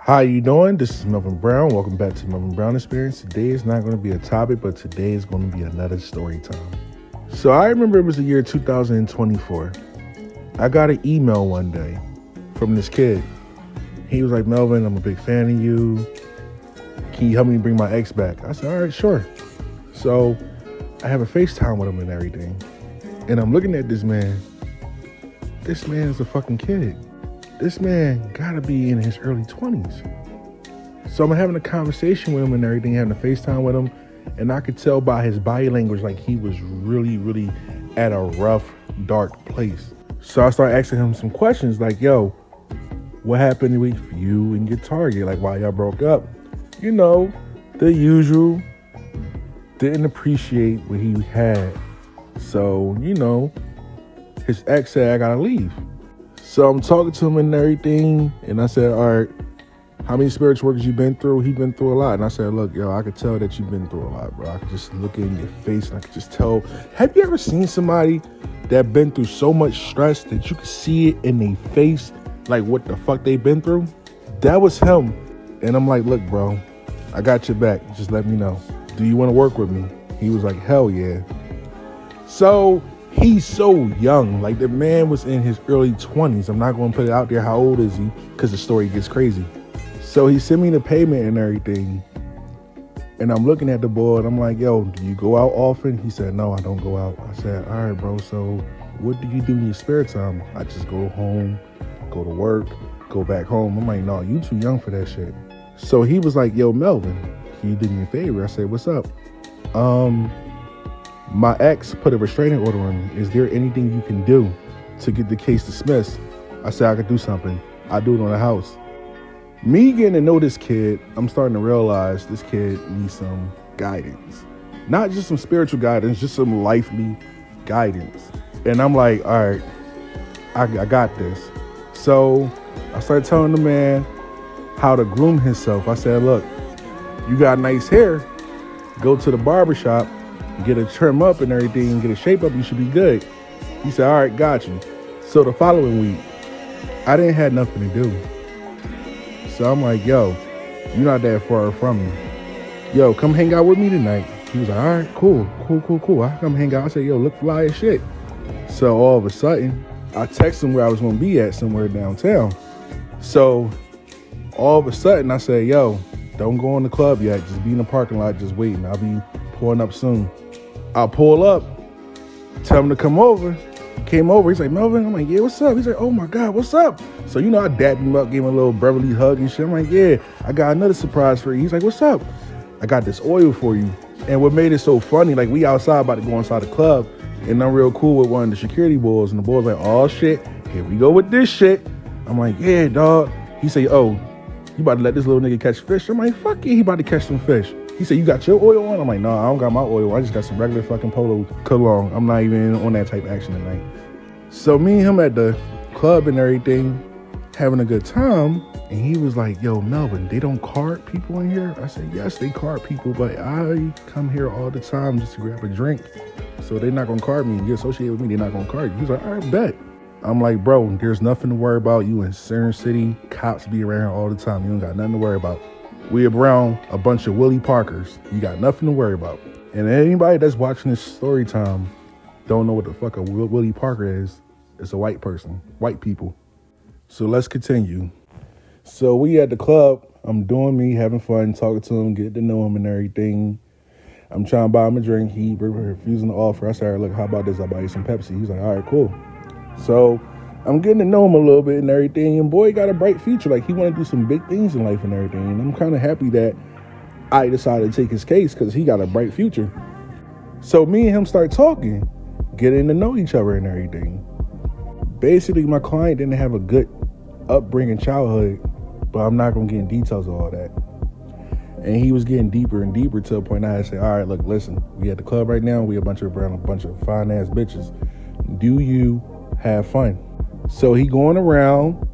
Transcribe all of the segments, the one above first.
How you doing? This is Melvin Brown. Welcome back to Melvin Brown Experience. Today is not going to be a topic, but today is going to be another story time. So I remember it was the year 2024. I got an email one day from this kid. He was like, Melvin, I'm a big fan of you. Can you help me bring my ex back? I said, all right, sure. So I have a FaceTime with him and everything. And I'm looking at this man. This man is a fucking kid. This man gotta be in his early 20s. So I'm having a conversation with him and everything, having a FaceTime with him. And I could tell by his body language, like he was really at a rough, dark place. So I started asking him some questions like, yo, what happened with you and your target? Like, why y'all broke up? You know, the usual. Didn't appreciate what he had. So, you know, his ex said, I gotta leave. So I'm talking to him and everything. And I said, all right, how many spiritual workers you been through? He been through a lot. And I said, look, yo, I could tell that you've been through a lot, bro. I could just look in your face and I could just tell. Have you ever seen somebody that been through so much stress that you could see it in their face, like what the fuck they been through? That was him. And I'm like, look, bro, I got your back. Just let me know. Do you want to work with me? He was like, hell yeah. So he's so young. Like, the man was in his early 20s. I'm not going to put it out there. How old is he? Because the story gets crazy. So he sent me the payment and everything. And I'm looking at the boy and I'm like, yo, do you go out often? He said, no, I don't go out. I said, all right, bro. So what do you do in your spare time? I just go home, go to work, go back home. I'm like, no, you too young for that shit. So he was like, yo, Melvin, can you do me a favor? I said, what's up? My ex put a restraining order on me. Is there anything you can do to get the case dismissed? I said, I could do something. I'll do it on the house. Me getting to know this kid, I'm starting to realize this kid needs some guidance. Not just some spiritual guidance, just some lifely guidance. And I'm like, all right, I got this. So I started telling the man how to groom himself. I said, look, you got nice hair. Go to the barbershop, get a trim up and everything, get a shape up, you should be good. He said, all right, got you. So the following week, I didn't have nothing to do. So I'm like, yo, you're not that far from me. Yo, come hang out with me tonight. He was like, all right, cool. I come hang out. I said, yo, look fly as shit. So all of a sudden, I texted him where I was going to be at, somewhere downtown. So all of a sudden, I said, yo, don't go in the club yet. Just be in the parking lot, just waiting. I'll be pulling up soon. I'll pull up, tell him to come over. He came over. He's like, Melvin. I'm like, yeah, what's up? He's like, oh my God, what's up? So, you know, I dapped him up, gave him a little brotherly hug and shit. I'm like, yeah, I got another surprise for you. He's like, what's up? I got this oil for you. And what made it so funny, like, we outside about to go inside the club, and I'm real cool with one of the security boys. And the boy's like, oh shit, here we go with this shit. I'm like, yeah, dog. He said, oh, you about to let this little nigga catch fish? I'm like, fuck yeah, he about to catch some fish. He said, you got your oil on? I'm like, no, I don't got my oil on. I just got some regular fucking Polo cologne. I'm not even on that type of action tonight. So me and him at the club and everything, having a good time. And he was like, yo, Melvin, they don't card people in here? I said, yes, they card people, but I come here all the time just to grab a drink. So they're not going to card me. You associate with me, they're not going to card you. He was like, all right, bet. I'm like, bro, there's nothing to worry about. You in Center City, cops be around all the time. You don't got nothing to worry about. We around a bunch of Willie Parkers. You got nothing to worry about. And anybody that's watching this story time don't know what the fuck a Willie Parker is. It's a white person, white people. So let's continue. So we at the club. I'm doing me, having fun, talking to him, getting to know him and everything. I'm trying to buy him a drink. He refusing to offer. I said, all right, look, how about this? I'll buy you some Pepsi. He's like, all right, cool. So I'm getting to know him a little bit and everything. And boy, he got a bright future. Like, he want to do some big things in life and everything. And I'm kind of happy that I decided to take his case because he got a bright future. So me and him start talking, getting to know each other and everything. Basically, my client didn't have a good upbringing childhood, but I'm not going to get in details of all that. And he was getting deeper and deeper to a point I had to say, all right, look, listen, we at the club right now. We a bunch of fine ass bitches. Do you have fun? So he going around,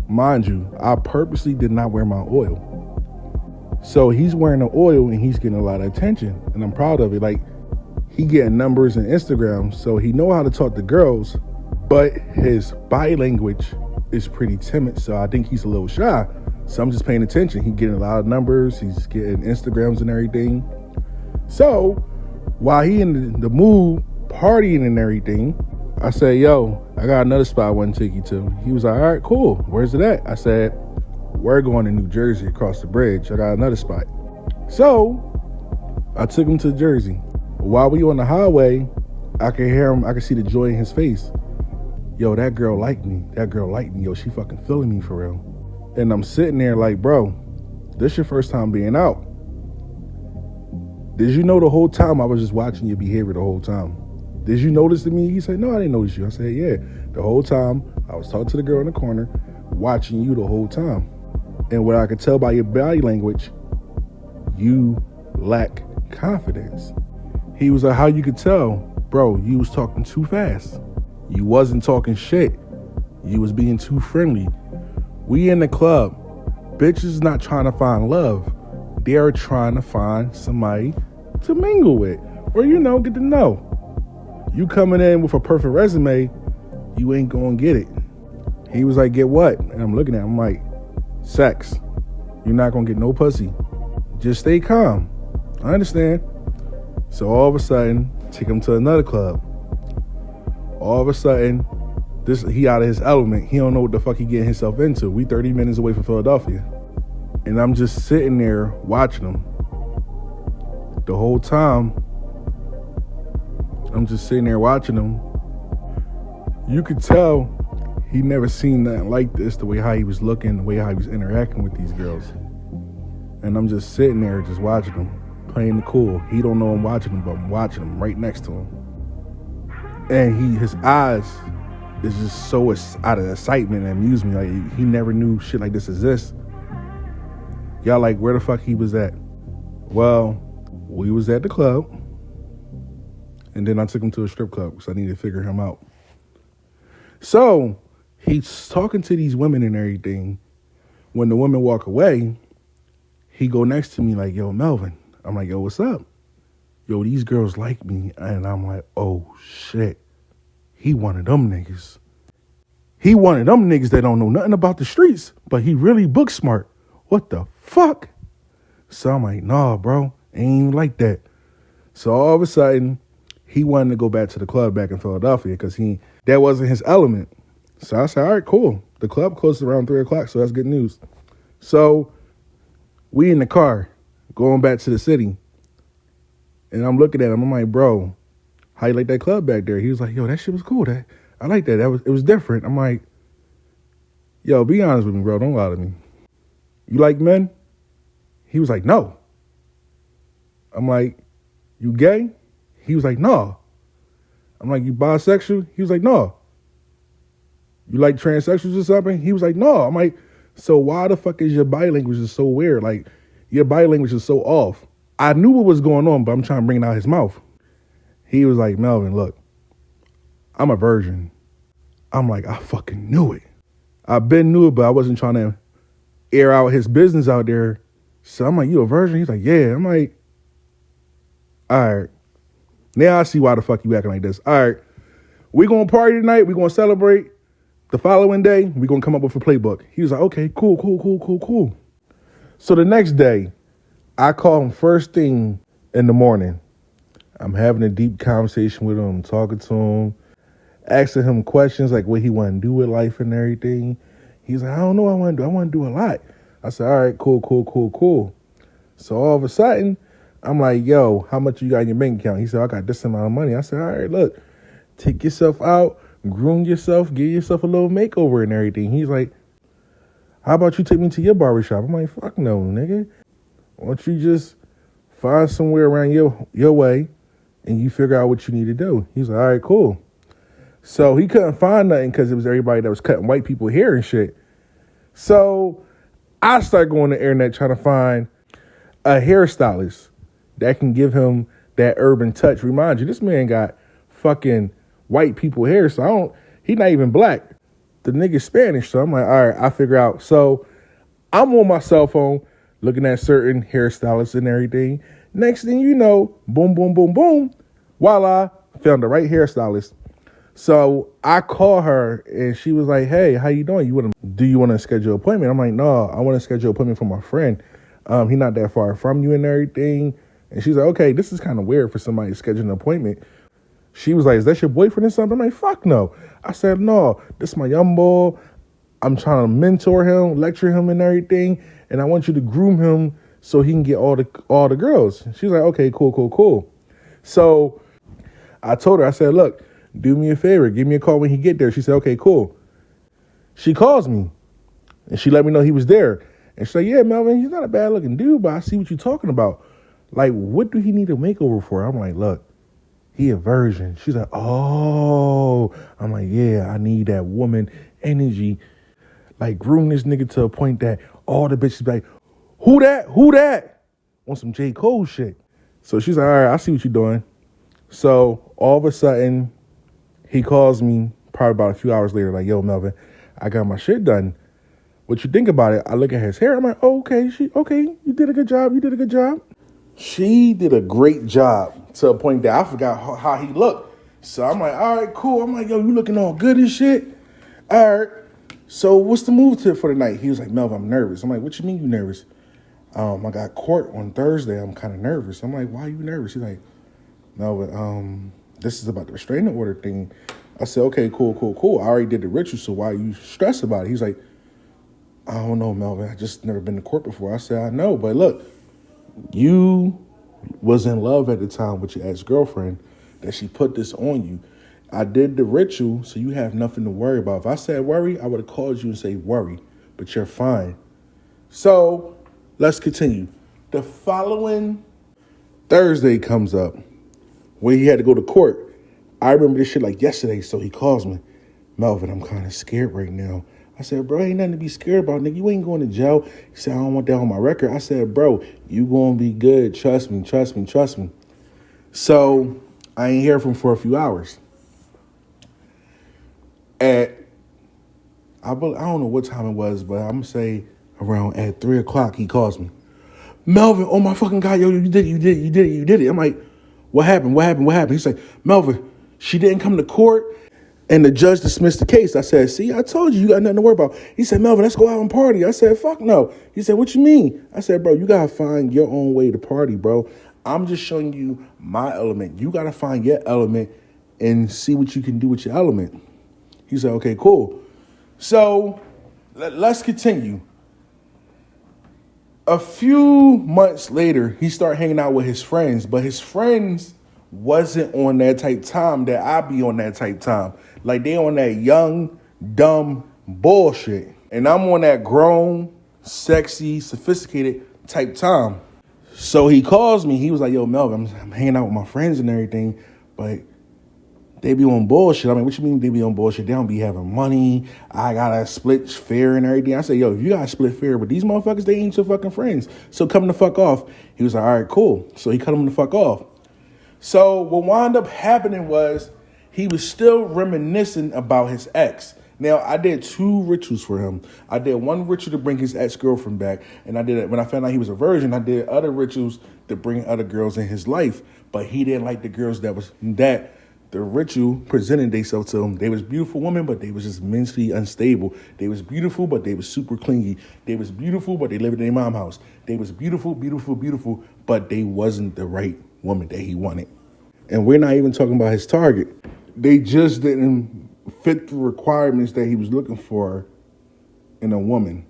mind you, I purposely did not wear my oil. So he's wearing the oil and he's getting a lot of attention. And I'm proud of it. Like, he getting numbers and Instagram. So he know how to talk to girls, but his body language is pretty timid. So I think he's a little shy. So I'm just paying attention. He's getting a lot of numbers. He's getting Instagrams and everything. So while he in the mood, partying and everything, I said, yo, I got another spot I want to take you to. He was like, all right, cool. Where's it at? I said, we're going to New Jersey across the bridge. I got another spot. So I took him to Jersey. While we on the highway, I could hear him. I could see the joy in his face. Yo, that girl liked me. That girl liked me. Yo, she fucking feeling me for real. And I'm sitting there like, bro, this your first time being out. Did you know the whole time I was just watching your behavior the whole time? Did you notice me? He said, no, I didn't notice you. I said, yeah. The whole time I was talking to the girl in the corner, watching you the whole time. And what I could tell by your body language, you lack confidence. He was like, how you could tell? Bro, you was talking too fast. You wasn't talking shit. You was being too friendly. We in the club. Bitches not trying to find love. They're trying to find somebody to mingle with or, get to know. You coming in with a perfect resume, you ain't gonna get it. He was like, get what? And I'm looking at him, I'm like, sex. You're not gonna get no pussy. Just stay calm. I understand. So all of a sudden, take him to another club. All of a sudden, he out of his element. He don't know what the fuck he getting himself into. We 30 minutes away from Philadelphia. And I'm just sitting there watching him. The whole time, I'm just sitting there watching him. You could tell he never seen nothing like this, the way how he was looking, the way how he was interacting with these girls. And I'm just sitting there just watching him, playing the cool. He don't know I'm watching him, but I'm watching him right next to him. And his eyes is just so out of excitement and amusement. Like, he never knew shit like this exists. Y'all like, where the fuck he was at? Well, we was at the club. And then I took him to a strip club because I needed to figure him out. So he's talking to these women and everything. When the women walk away, he go next to me like, yo, Melvin. I'm like, yo, what's up? Yo, these girls like me. And I'm like, oh, shit. He one of them niggas. He one of them niggas that don't know nothing about the streets, but he really book smart. What the fuck? So I'm like, nah, bro. Ain't even like that. So all of a sudden, he wanted to go back to the club back in Philadelphia because that wasn't his element. So I said, all right, cool. The club closes around 3 o'clock, so that's good news. So we in the car going back to the city. And I'm looking at him. I'm like, bro, how you like that club back there? He was like, yo, that shit was cool. I like that. It was different. I'm like, yo, be honest with me, bro. Don't lie to me. You like men? He was like, no. I'm like, you gay? He was like, no. I'm like, you bisexual? He was like, no. You like transsexuals or something? He was like, no. I'm like, so why the fuck is your body language is so weird? Like, your body language is so off. I knew what was going on, but I'm trying to bring it out his mouth. He was like, Melvin, look, I'm a virgin. I'm like, I fucking knew it. I've been knew it, but I wasn't trying to air out his business out there. So I'm like, you a virgin? He's like, yeah. I'm like, all right. Now I see why the fuck you acting like this. All right. We going to party tonight. We going to celebrate. The following day, we going to come up with a playbook. He was like, okay, cool. So the next day, I call him first thing in the morning. I'm having a deep conversation with him, talking to him, asking him questions like what he want to do with life and everything. He's like, I don't know what I want to do. I want to do a lot. I said, all right, cool. So all of a sudden, I'm like, yo, how much you got in your bank account? He said, I got this amount of money. I said, all right, look, take yourself out, groom yourself, give yourself a little makeover and everything. He's like, how about you take me to your barbershop? I'm like, fuck no, nigga. Why don't you just find somewhere around your way and you figure out what you need to do? He's like, all right, cool. So he couldn't find nothing because it was everybody that was cutting white people hair and shit. So I started going to the internet trying to find a hairstylist that can give him that urban touch. Remind you, this man got fucking white people hair, so he not even black. The nigga's Spanish, so I'm like, all right, I figure out. So I'm on my cell phone looking at certain hairstylists and everything. Next thing you know, boom, voila, found the right hairstylist. So I call her and she was like, "Hey, how you doing? Do you want to schedule an appointment?" I'm like, "No, I want to schedule an appointment for my friend. He not that far from you and everything." And she's like, "Okay, this is kind of weird for somebody to schedule an appointment." She was like, "Is that your boyfriend or something?" I'm like, "Fuck no." I said, "No, this is my young boy. I'm trying to mentor him, lecture him and everything, and I want you to groom him so he can get all the girls." She was like, "Okay, cool." So I told her, I said, "Look, do me a favor, give me a call when he get there." She said, "Okay, cool." She calls me and she let me know he was there. And she said, "Yeah, Melvin, he's not a bad looking dude, but I see what you're talking about. Like, what do he need a makeover for?" I'm like, "Look, he a virgin." She's like, "Oh." I'm like, "Yeah, I need that woman energy. Like, groom this nigga to a point that all the bitches be like, who that? Who that?" On some J. Cole shit. So she's like, "All right, I see what you're doing." So all of a sudden, he calls me probably about a few hours later, like, "Yo, Melvin, I got my shit done. What you think about it?" I look at his hair. I'm like, "Oh, okay, you did a good job. You did a good job." She did a great job to a point that I forgot how he looked. So I'm like, "All right, cool." I'm like, "Yo, you looking all good and shit. All right. So what's the move to for the night?" He was like, "Melvin, I'm nervous." I'm like, "What you mean you nervous?" "I got court on Thursday. I'm kind of nervous." I'm like, "Why are you nervous?" He's like, "Melvin, this is about the restraining order thing." I said, "Okay, cool. I already did the ritual, so why are you stressed about it?" He's like, "I don't know, Melvin. I just never been to court before." I said, "I know, but look, you was in love at the time with your ex-girlfriend that she put this on you. I did the ritual, so you have nothing to worry about. If I said worry, I would have called you and say worry, but you're fine." So let's continue. The following Thursday comes up where he had to go to court. I remember this shit like yesterday, so he calls me, "Melvin, I'm kind of scared right now." I said, "Bro, ain't nothing to be scared about, nigga. You ain't going to jail." He said, "I don't want that on my record." I said, "Bro, you going to be good. Trust me. So I ain't hear from him for a few hours. At, I don't know what time it was, but I'm going to say around at 3 o'clock, he calls me. "Melvin, oh my fucking God, yo, you did it. I'm like, "What happened?" He's like, "Melvin, she didn't come to court and the judge dismissed the case." I said, "See, I told you got nothing to worry about." He said, "Melvin, let's go out and party." I said, "Fuck no." He said, "What you mean?" I said, "Bro, you got to find your own way to party, bro. I'm just showing you my element. You got to find your element and see what you can do with your element." He said, "Okay, cool." So let's continue. A few months later, he started hanging out with his friends, but his friends wasn't on that type time that I be on that type time. Like, they on that young, dumb bullshit. And I'm on that grown, sexy, sophisticated type time. So he calls me. He was like, "Yo, Melvin, I'm hanging out with my friends and everything, but they be on bullshit." I mean, what you mean they be on bullshit? They don't be having money. I gotta split fare and everything. I said, "Yo, if you gotta split fare, but these motherfuckers, they ain't your fucking friends. So cut them the fuck off." He was like, "All right, cool." So he cut them the fuck off. So what wound up happening was he was still reminiscing about his ex. Now, I did 2 rituals for him. I did one ritual to bring his ex-girlfriend back, and I did it when I found out he was a virgin. I did other rituals to bring other girls in his life, but he didn't like the girls that the ritual presented themselves to him. They was beautiful women, but they was just mentally unstable. They was beautiful, but they was super clingy. They was beautiful, but they lived in their mom's house. They was beautiful, but they wasn't the right woman that he wanted. And we're not even talking about his target. They just didn't fit the requirements that he was looking for in a woman.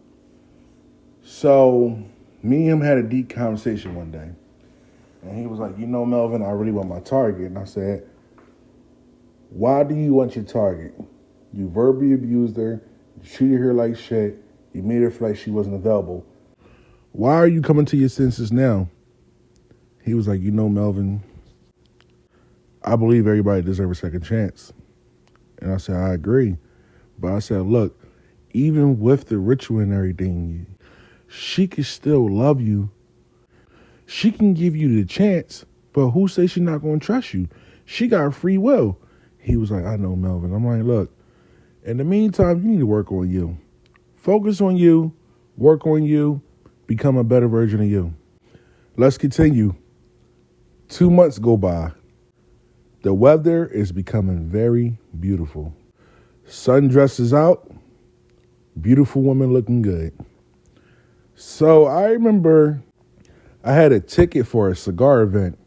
So me and him had a deep conversation one day. And he was like, "You know, Melvin, I really want my target." And I said, "Why do you want your target? You verbally abused her. You treated her like shit. You made her feel like she wasn't available. Why are you coming to your senses now?" He was like, "You know, Melvin, I believe everybody deserves a second chance." And I said, "I agree." But I said, "Look, even with the ritual and everything, she can still love you. She can give you the chance, but who says she's not going to trust you? She got free will." He was like, "I know, Melvin." I'm like, "Look, in the meantime, you need to work on you. Focus on you, work on you, become a better version of you." Let's continue. 2 months go by. The weather is becoming very beautiful. Sundress is out. Beautiful woman looking good. So I remember I had a ticket for a cigar event.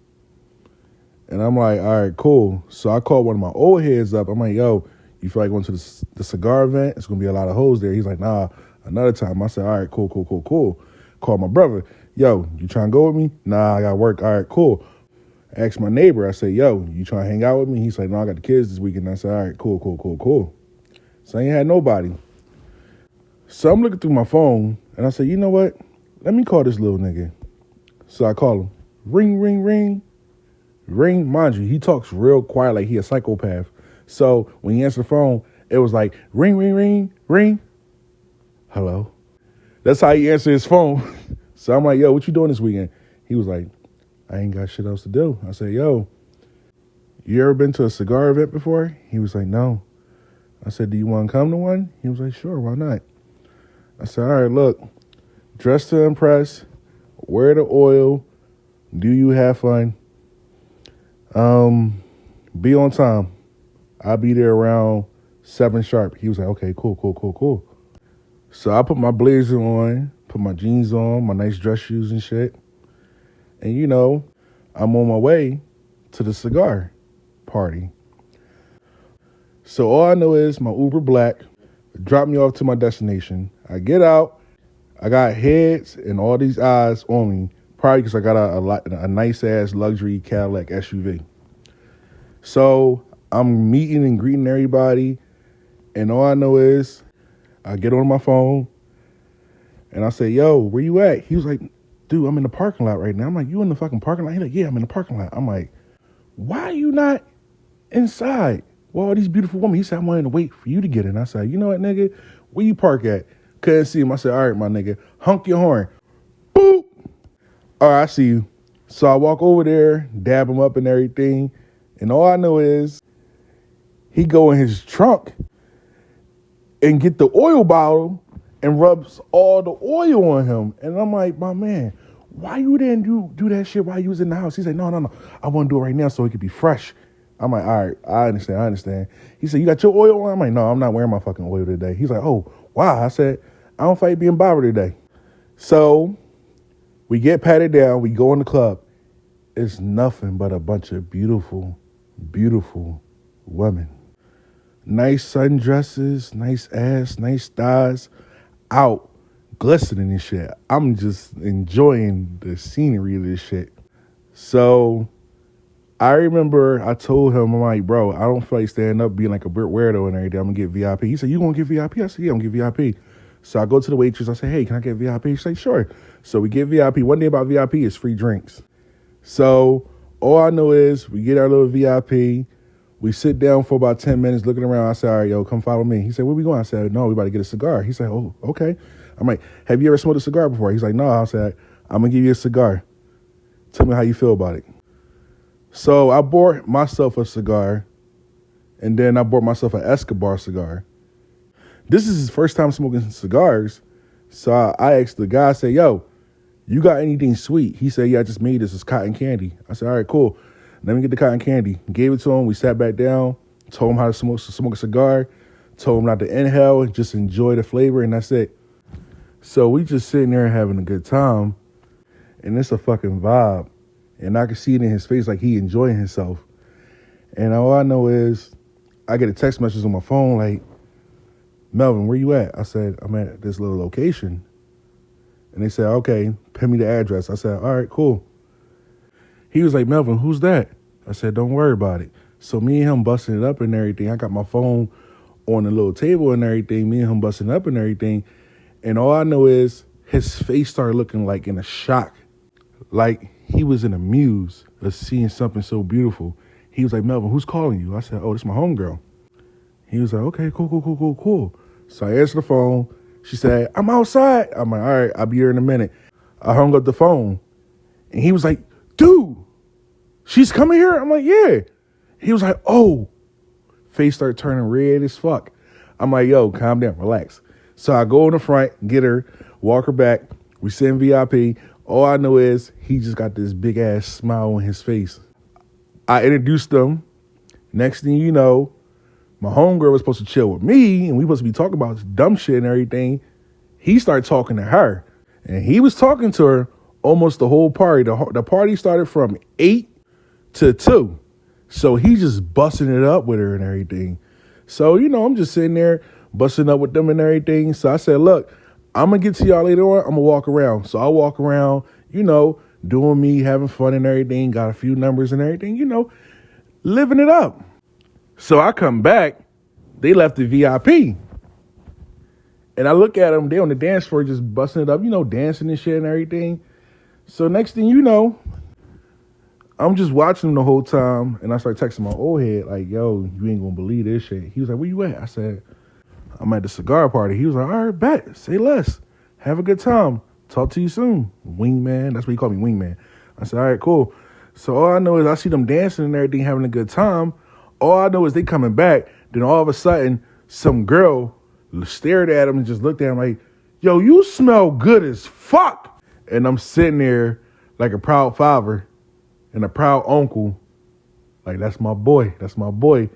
And I'm like, all right, cool. So I called one of my old heads up. I'm like, yo, you feel like going to the cigar event? It's going to be a lot of hoes there. He's like, nah, another time. I said, all right, cool. Called my brother. Yo, you trying to go with me? Nah, I got work. All right, cool. I asked my neighbor. I said, yo, you trying to hang out with me? He's like, no, I got the kids this weekend. I said, all right, cool. So I ain't had nobody. So I'm looking through my phone, and I said, you know what? Let me call this little nigga. So I call him. Ring, ring, ring. Ring, mind you, he talks real quiet like he a psychopath. So when he answered the phone, it was like, ring, ring, ring, ring. Hello. That's how he answered his phone. So I'm like, yo, what you doing this weekend? He was like, I ain't got shit else to do. I said, yo, you ever been to a cigar event before? He was like, no. I said, do you want to come to one? He was like, sure, why not? I said, all right, look, dress to impress, wear the oil, do you have fun? Be on time. I'll be there around 7 sharp. He was like, okay, cool. So I put my blazer on, put my jeans on, my nice dress shoes and shit. And, you know, I'm on my way to the cigar party. So all I know is my Uber Black dropped me off to my destination. I get out. I got heads and all these eyes on me, probably because I got a nice-ass luxury Cadillac SUV. So I'm meeting and greeting everybody, and all I know is I get on my phone, and I say, yo, where you at? He was like, dude, I'm in the parking lot right now. I'm like, you in the fucking parking lot? He's like, yeah, I'm in the parking lot. I'm like, why are you not inside? Well, all these beautiful women. He said, I wanted to wait for you to get in. I said, you know what, nigga? Where you park at? Couldn't see him. I said, all right, my nigga, honk your horn. Boop. All right, I see you. So I walk over there, dab him up and everything. And all I know is he go in his trunk and get the oil bottle and rubs all the oil on him. And I'm like, my man, why you didn't do that shit while you was in the house? He said, no. I want to do it right now so it could be fresh. I'm like, all right, I understand. He said, you got your oil on? I'm like, no, I'm not wearing my fucking oil today. He's like, oh, wow. I said, I don't fight being bothered today. So we get patted down. We go in the club. It's nothing but a bunch of beautiful women. Nice sundresses, nice ass, nice thighs, out, glistening and shit. I'm just enjoying the scenery of this shit. So I remember I told him, I'm like, bro, I don't feel like standing up being like a weirdo and everything. I'm going to get VIP. He said, you going to get VIP? I said, yeah, I'm going to get VIP. So I go to the waitress. I say, hey, can I get VIP? She said, sure. So we get VIP. One day about VIP is free drinks. So all I know is we get our little VIP. We sit down for about 10 minutes looking around. I said, all right, yo, come follow me. He said, where we going? I said, no, we about to get a cigar. He said, oh, okay. I'm like, have you ever smoked a cigar before? He's like, no. I said, I'm going to give you a cigar. Tell me how you feel about it. So I bought myself a cigar, and then I bought myself an Escobar cigar. This is his first time smoking cigars. So I asked the guy, I said, yo, you got anything sweet? He said, yeah, I just made this. It's cotton candy. I said, all right, cool. Let me get the cotton candy. Gave it to him. We sat back down, told him how to smoke a cigar, told him not to inhale, just enjoy the flavor, and that's it. So we just sitting there having a good time, and it's a fucking vibe. And I could see it in his face like he enjoying himself. And all I know is I get a text message on my phone like, Melvin, where you at? I said, I'm at this little location. And they said, okay, pin me the address. I said, all right, cool. He was like, Melvin, who's that? I said, don't worry about it. So me and him busting it up and everything. I got my phone on the little table and everything. Me and him busting it up and everything. And all I know is his face started looking like in a shock. Like he was in a muse of seeing something so beautiful. He was like, Melvin, who's calling you? I said, oh, this is my homegirl. He was like, okay, cool. So I answered the phone. She said, I'm outside. I'm like, all right, I'll be here in a minute. I hung up the phone. And he was like, dude, she's coming here? I'm like, yeah. He was like, oh. Face started turning red as fuck. I'm like, yo, calm down, relax. So I go in the front, get her, walk her back. We sit in VIP. All I know is he just got this big ass smile on his face. I introduced them Next thing you know, my homegirl was supposed to chill with me, and we supposed to be talking about dumb shit and everything. He started talking to her, and he was talking to her almost the whole party. The party started from 8 to 2. So he just busting it up with her and everything. So, I'm just sitting there busting up with them and everything. So I said, look, I'm going to get to y'all later on. I'm going to walk around. So I walk around, doing me, having fun and everything. Got a few numbers and everything, living it up. So I come back. They left the VIP. And I look at them. They on the dance floor just busting it up, dancing and shit and everything. So next thing you know, I'm just watching them the whole time, and I start texting my old head, like, yo, you ain't gonna believe this shit. He was like, where you at? I said, I'm at the cigar party. He was like, all right, bet. Say less. Have a good time. Talk to you soon. Wingman. That's what he called me, wingman. I said, all right, cool. So all I know is I see them dancing and everything, having a good time. All I know is they coming back. Then all of a sudden, some girl stared at him and just looked at him like, yo, you smell good as fuck. And I'm sitting there like a proud father and a proud uncle, like, that's my boy. That's my boy.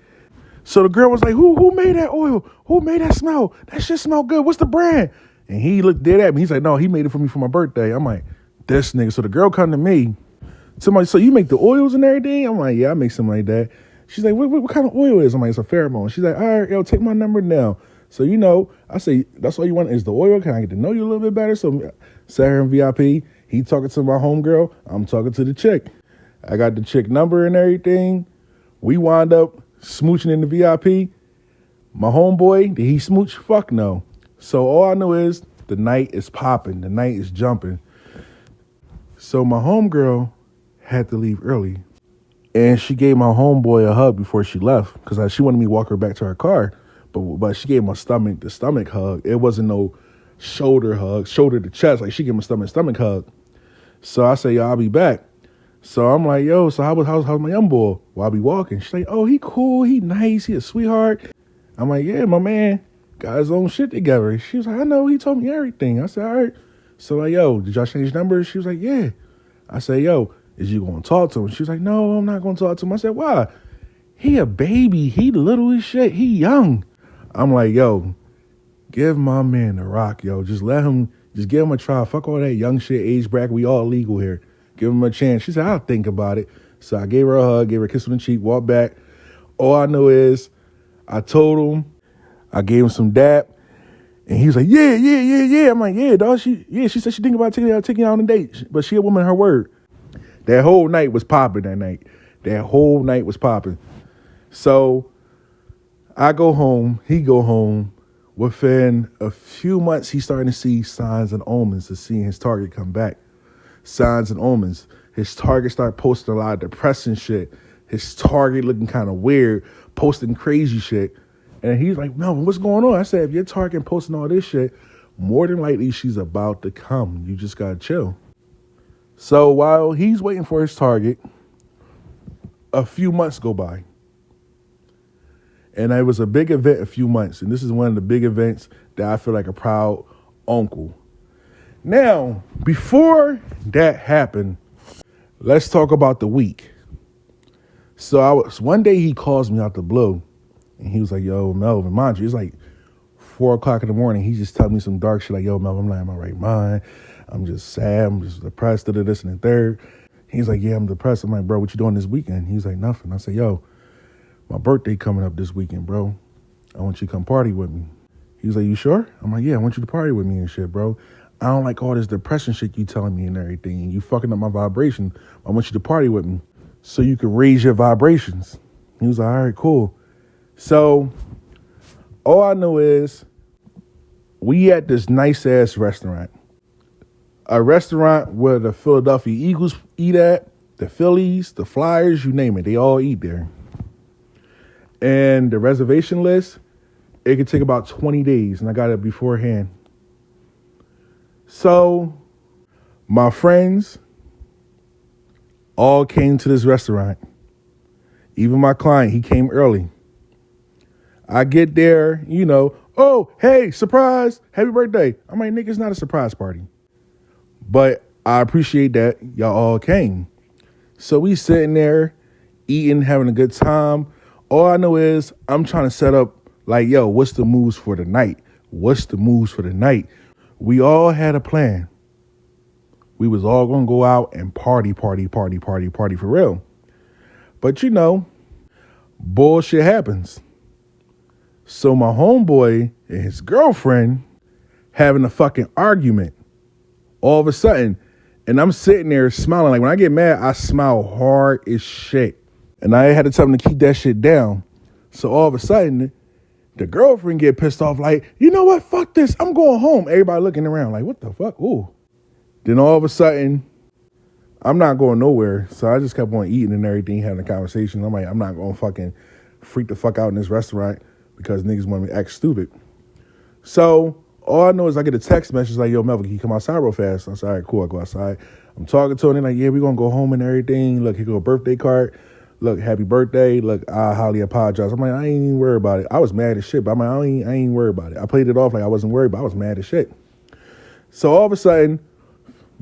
So the girl was like, who made that oil? Who made that smell? That shit smell good. What's the brand? And he looked dead at me. He's like, no, he made it for me for my birthday. I'm like, this nigga. So the girl come to me. Somebody, so you make the oils and everything? I'm like, yeah, I make something like that. She's like, what kind of oil is it? I'm like, it's a pheromone. She's like, all right, yo, take my number now. So, I say, that's all you want is the oil? Can I get to know you a little bit better? So sat here in VIP. He talking to my homegirl. I'm talking to the chick. I got the chick number and everything. We wound up smooching in the VIP. My homeboy, did he smooch? Fuck no. So all I know is the night is popping. The night is jumping. So my homegirl had to leave early. And she gave my homeboy a hug before she left because she wanted me to walk her back to her car. But she gave my the stomach hug. It wasn't no shoulder hug, shoulder to chest. Like, she gave my stomach hug. So I say, yo, I'll be back. So I'm like, yo, so how's my young boy? While I be walking, she's like, oh, he cool, he nice, he a sweetheart. I'm like, yeah, my man got his own shit together. She was like, I know, he told me everything. I said, all right. So like, yo, did y'all change numbers? She was like, yeah. I said, yo, is you gonna talk to him? She was like, no, I'm not gonna talk to him. I said, why? He a baby, he little as shit, he young. I'm like, yo, give my man a rock, yo. Just give him a try. Fuck all that young shit, age bracket. We all legal here. Give him a chance. She said, I'll think about it. So I gave her a hug, gave her a kiss on the cheek, walked back. All I know is I told him, I gave him some dap, and he was like, yeah. I'm like, yeah, dog. She said she think about taking you out on a date, but she a woman of her word. That whole night was popping that night. That whole night was popping. So I go home, he go home. Within a few months, he's starting to see signs and omens of seeing his target come back. Signs and omens. His target started posting a lot of depressing shit. His target looking kind of weird, posting crazy shit. And he's like, Melvin, what's going on? I said, if your target posting all this shit, more than likely she's about to come. You just got to chill. So while he's waiting for his target, a few months go by. And it was a big event a few months. And this is one of the big events that I feel like a proud uncle. Now, before that happened, let's talk about the week. So one day he calls me out the blue. And he was like, yo, Melvin, mind you, it's like 4 o'clock in the morning. He just telling me some dark shit like, yo, Melvin, I'm not in my right mind. I'm just sad. I'm just depressed, this and the third. He's like, yeah, I'm depressed. I'm like, bro, what you doing this weekend? He's like, nothing. I said, yo, my birthday coming up this weekend, bro. I want you to come party with me. He was like, you sure? I'm like, yeah, I want you to party with me and shit, bro. I don't like all this depression shit you telling me and everything. And you fucking up my vibration. I want you to party with me so you can raise your vibrations. He was like, all right, cool. So all I know is we at this nice ass restaurant. A restaurant where the Philadelphia Eagles eat at, the Phillies, the Flyers, you name it. They all eat there. And the reservation list, it could take about 20 days. And I got it beforehand. So my friends all came to this restaurant. Even my client, he came early. I get there, oh, hey, surprise, happy birthday. I'm like, nigga, it's not a surprise party. But I appreciate that y'all all came. So we sitting there, eating, having a good time. All I know is I'm trying to set up like, yo, what's the moves for the night? What's the moves for the night? We all had a plan. We was all gonna go out and party for real. But you know, bullshit happens. So my homeboy and his girlfriend having a fucking argument all of a sudden. And I'm sitting there smiling. Like when I get mad, I smile hard as shit. And I had to tell them to keep that shit down. So all of a sudden, the girlfriend get pissed off like, you know what? Fuck this. I'm going home. Everybody looking around like, what the fuck? Ooh. Then all of a sudden, I'm not going nowhere. So I just kept on eating and everything, having a conversation. I'm like, I'm not going to fucking freak the fuck out in this restaurant because niggas want me to act stupid. So all I know is I get a text message like, yo, Melvin, can you come outside real fast? I said, all right, cool, I go outside. I'm talking to her, and they're like, yeah, we're going to go home and everything. Look, here go a birthday card. Look, happy birthday. Look, I highly apologize. I'm like, I ain't even worried about it. I was mad as shit, but I'm like, I ain't worried about it. I played it off like I wasn't worried, but I was mad as shit. So all of a sudden,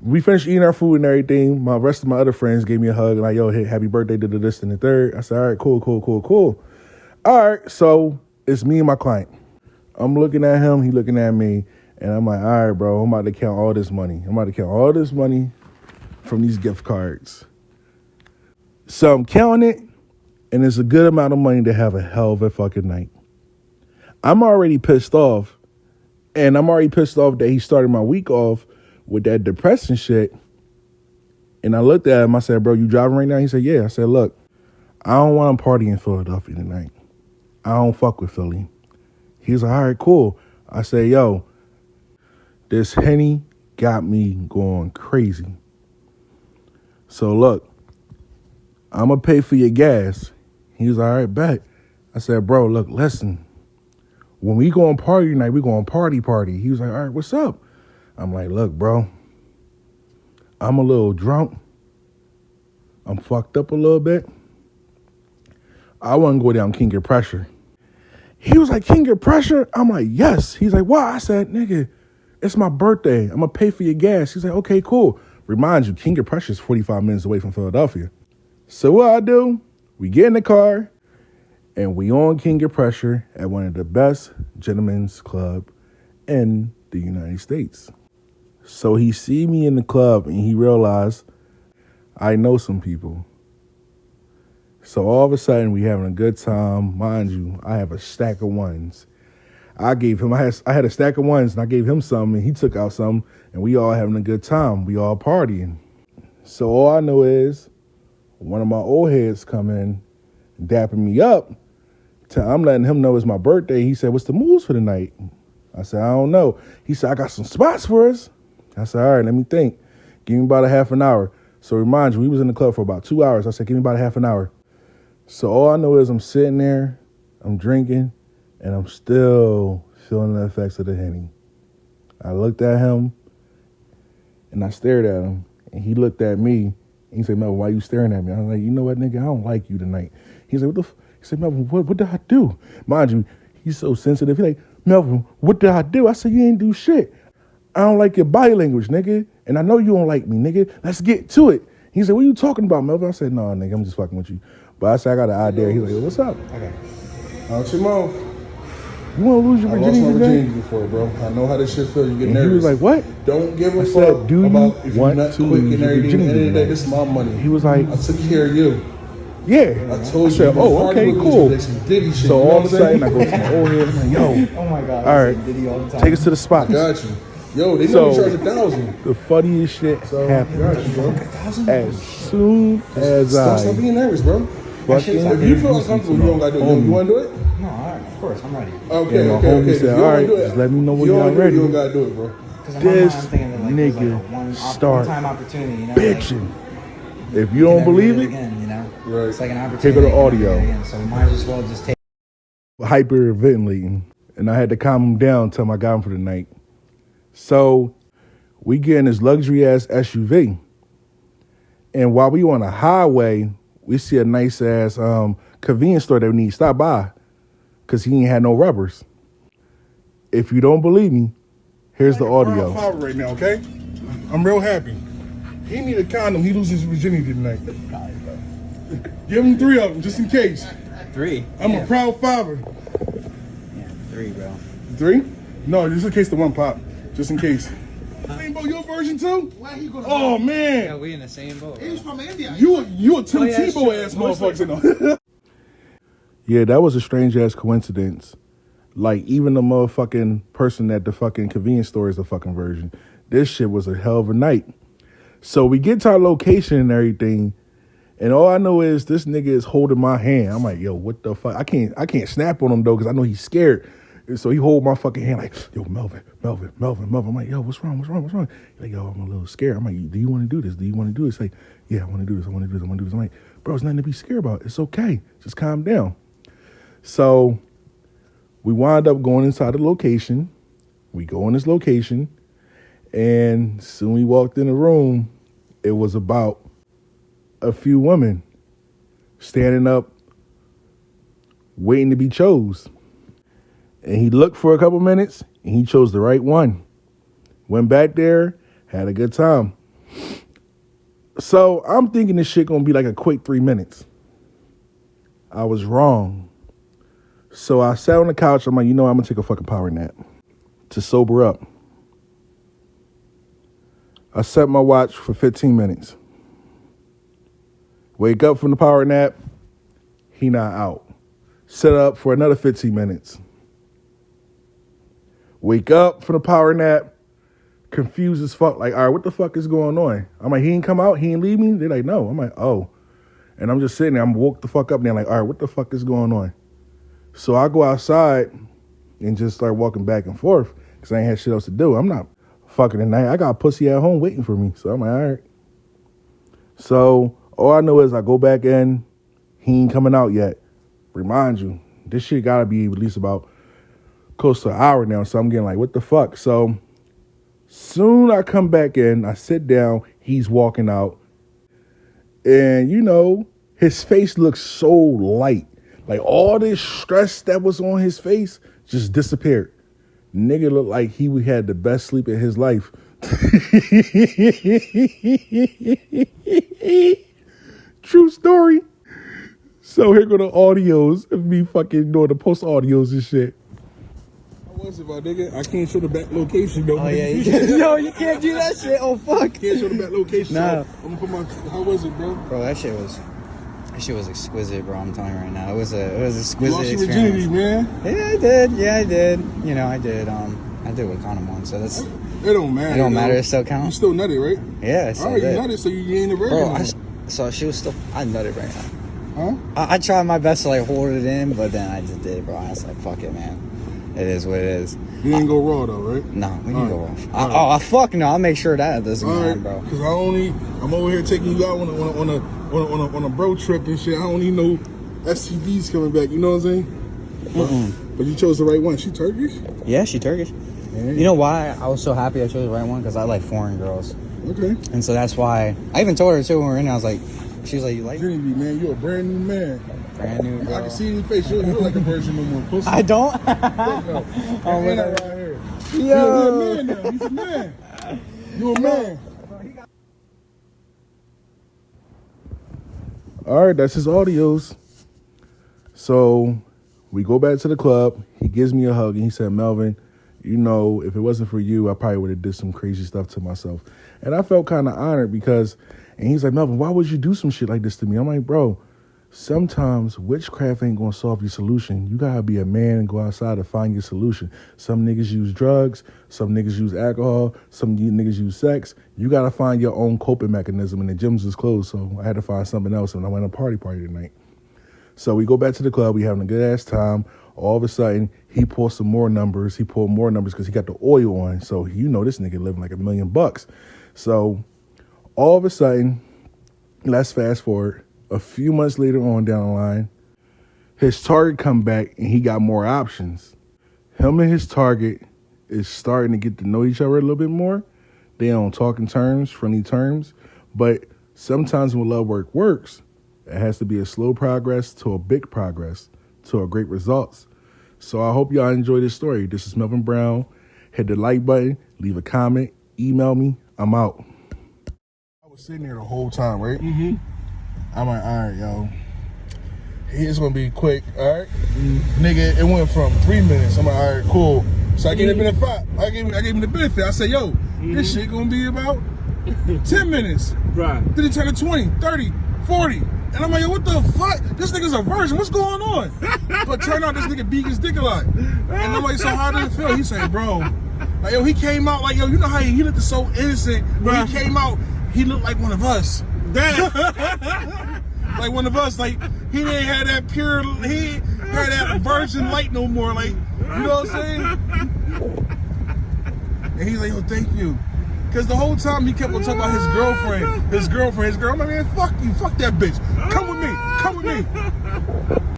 we finished eating our food and everything. My rest of my other friends gave me a hug, like, yo, hey, happy birthday to this and the third. I said, all right, cool. All right, so it's me and my client. I'm looking at him, he looking at me, and I'm like, all right, bro, I'm about to count all this money. I'm about to count all this money from these gift cards. So I'm counting it, and it's a good amount of money to have a hell of a fucking night. I'm already pissed off, and I'm already pissed off that he started my week off with that depressing shit. And I looked at him, I said, bro, you driving right now? He said, yeah. I said, look, I don't want to party in Philadelphia tonight. I don't fuck with Philly. He was like, all right, cool. I said, yo, this Henny got me going crazy. So look, I'm going to pay for your gas. He was like, all right, bet. I said, bro, look, listen. When we go on party tonight, we going party. He was like, all right, what's up? I'm like, look, bro, I'm a little drunk. I'm fucked up a little bit. I want to go down King of Pressure. He was like, King of Pressure? I'm like, yes. He's like, why? I said, nigga, it's my birthday. I'm going to pay for your gas. He's like, okay, cool. Remind you, King of Pressure is 45 minutes away from Philadelphia. So what I do, we get in the car, and we on King of Pressure at one of the best gentlemen's club in the United States. So he see me in the club, and he realized I know some people. So all of a sudden, we having a good time. Mind you, I have a stack of ones. I had a stack of ones, and I gave him some, and he took out some, and we all having a good time. We all partying. So all I know is one of my old heads come in, dapping me up. I'm letting him know it's my birthday. He said, what's the moves for the night? I said, I don't know. He said, I got some spots for us. I said, all right, let me think. Give me about a half an hour. So remind you, we was in the club for about 2 hours. I said, give me about a half an hour. So all I know is I'm sitting there, I'm drinking, and I'm still feeling the effects of the Henny. I looked at him, and I stared at him, and he looked at me, and he said, Melvin, why you staring at me? I was like, you know what, nigga, I don't like you tonight. He said, he said, Melvin, what did I do? Mind you, he's so sensitive. He's like, Melvin, what did I do? I said, you ain't do shit. I don't like your body language, nigga, and I know you don't like me, nigga. Let's get to it. He said, what are you talking about, Melvin? I said, no, nigga, I'm just fucking with you. But I said, I got an idea. He's like, yo, what's up? Okay. How's your mouth? You want to lose your virginity I lost my today? virginity before, bro. I know how this shit feels. You get And nervous. he was like, what? Don't give a I fuck said, do you about if you're want not to quick lose and your everything. At the end of the day, virginity? this is my money. He was like, I took care of you. yeah. I told I said, you. oh, okay, cool. So all of a sudden, I go to my old head. I'm like, yo. Oh my God. All right, take us to the spot. Got you. Yo, they know we charge 1,000. The funniest shit happened. Got you, bro. As soon as Stop being nervous, bro. fucking If you feel uncomfortable, you don't got to do it. You want to do it? No, all right, of course, I'm ready. Okay, And my okay. homie If said, you don't all right, do it, just let me know when you y'all don't do it, ready. You don't got to do it, bro. 'Cause in my mind, This I'm thinking that, like, nigga it was like a one-time opportunity, you know? bitching. Like, If you don't never believe do it, again, you know? Right. It's like an opportunity. Here go the you can never audio. do again, so we might as well just take. hyperventilating, and I had to calm him down, tell him I got him for the night. So we get in this luxury ass SUV, and while we on a highway, we see a nice ass convenience store that we need to stop by, cause he ain't had no rubbers. If you don't believe me, here's the audio. Right now, okay? I'm real happy. He need a condom. He loses his virginity tonight. Give him 3 of them just in case. 3. I'm a proud father. Yeah, 3, bro. 3? No, just in case the one pop. Just in case. Rainbow, your version too? Why he gonna? Oh man. Yeah, we in the same boat. He's from India. You a Tim yeah, Tebow sure. ass motherfucker. Yeah, that was a strange ass coincidence. Like even the motherfucking person at the fucking convenience store is a fucking virgin. This shit was a hell of a night. So we get to our location and everything, and all I know is this nigga is holding my hand. I'm like, yo, what the fuck? I can't snap on him though, because I know he's scared. And so he hold my fucking hand like, yo, Melvin. I'm like, yo, what's wrong? He's like, yo, I'm a little scared. I'm like, do you want to do this? Do you want to do this? Like, yeah, I want to do this. I'm like, bro, it's nothing to be scared about. It's okay. Just calm down. So we wind up going inside the location. We go in this location, and soon we walked in the room, it was about a few women standing up, waiting to be chose. And he looked for a couple minutes, and he chose the right one. Went back there, had a good time. So I'm thinking this shit gonna be like a quick 3 minutes. I was wrong. So I sat on the couch. I'm like, I'm gonna take a fucking power nap to sober up. I set my watch for 15 minutes. Wake up from the power nap. He not out. Set up for another 15 minutes. Wake up from the power nap. Confused as fuck. Like, all right, what the fuck is going on? I'm like, he ain't come out? He ain't leave me? They're like, no. I'm like, oh. And I'm just sitting there. I'm woke the fuck up. And they're like, all right, what the fuck is going on? So I go outside and just start walking back and forth because I ain't had shit else to do. I'm not fucking tonight. I got a pussy at home waiting for me. So I'm like, all right. So all I know is I go back in. He ain't coming out yet. Remind you, this shit got to be at least about close to an hour now. So I'm getting like, what the fuck? So soon I come back in. I sit down. He's walking out. And, his face looks so light. Like all this stress that was on his face just disappeared. Nigga looked like he had the best sleep in his life. True story. So here go the audios of me fucking doing the post audios and shit. How was it, my nigga? I can't show the back location though. Oh yeah, you can't. No, you can't do that shit. Oh fuck. Can't show the back location. Nah. So I'm gonna put my. How was it, bro? Bro, that shit was exquisite, bro. I'm telling you right now, it was exquisite. You lost your experience. virginity, man. Yeah, I did. I did. I did with condom on, so that's. It don't matter. It don't matter. It still counts. You still nutted, right? Yeah, I still All right, did. you nutted, so you ain't a virgin. Bro, so she was still. I nutted right now. Huh? I tried my best to like hold it in, but then I just did it, bro. I was like, fuck it, man. It is what it is. You didn't go raw though, right? No, we didn't go All off. Fuck no. I'll make sure that doesn't All happen, right, bro. because I'm over here taking you out on a bro trip and shit. I don't need no STDs coming back. You know what I'm saying? But you chose the right one. She Turkish? Yeah, she Turkish. Yeah. You know why I was so happy I chose the right one? Because I like foreign girls. Okay. And so that's why I even told her too when we were in. I was like, she was like, you like Virginity, man. You're a brand new man. brand new girl? I can see in your face. You look like a virgin no more. Pussy. I don't. No. Oh, You're look right at here. Yo. You're a man now. He's a man. You're a man. All right, that's his audios. So we go back to the club. He gives me a hug and he said, Melvin, if it wasn't for you, I probably would have did some crazy stuff to myself. And I felt kind of honored because, and he's like, Melvin, why would you do some shit like this to me? I'm like, bro, sometimes witchcraft ain't gonna solve your solution. You gotta be a man and go outside to find your solution. Some niggas use drugs, some niggas use alcohol, some niggas use sex. You gotta find your own coping mechanism, and the gyms was closed, so I had to find something else, and I went to a party tonight. So we go back to the club, we having a good ass time. All of a sudden, he pulled some more numbers. He pulled more numbers because he got the oil on. So this nigga living like $1 million. So all of a sudden, let's fast forward. A few months later on down the line, his target come back and he got more options. Him and his target is starting to get to know each other a little bit more. They on talking terms, friendly terms. But sometimes when love work works, it has to be a slow progress to a big progress to a great results. So I hope y'all enjoy this story. This is Melvin Brown. Hit the like button, leave a comment, email me. I'm out. I was sitting there the whole time, right? Mm-hmm. I'm like, all right, yo. it's gonna be quick, all right? Nigga, it went from 3 minutes. I'm like, all right, cool. So I gave him the benefit. I gave him the benefit. I said, yo, this shit gonna be about 10 minutes. Right. Then it turned to 20, 30, 40. And I'm like, yo, what the fuck? This nigga's a virgin. What's going on? But turned out this nigga beat his dick a lot. And I'm like, so how did it feel? He said, bro, like, yo, he came out like, yo, you know how he looked so innocent. When he came out, he looked like one of us. Like one of us. Like, he didn't have that pure, he had that virgin light no more. Like, you know what I'm saying? And he's like, yo, thank you. Because the whole time he kept on talking about his girlfriend. I'm like, man, fuck you. Fuck that bitch. Come with me.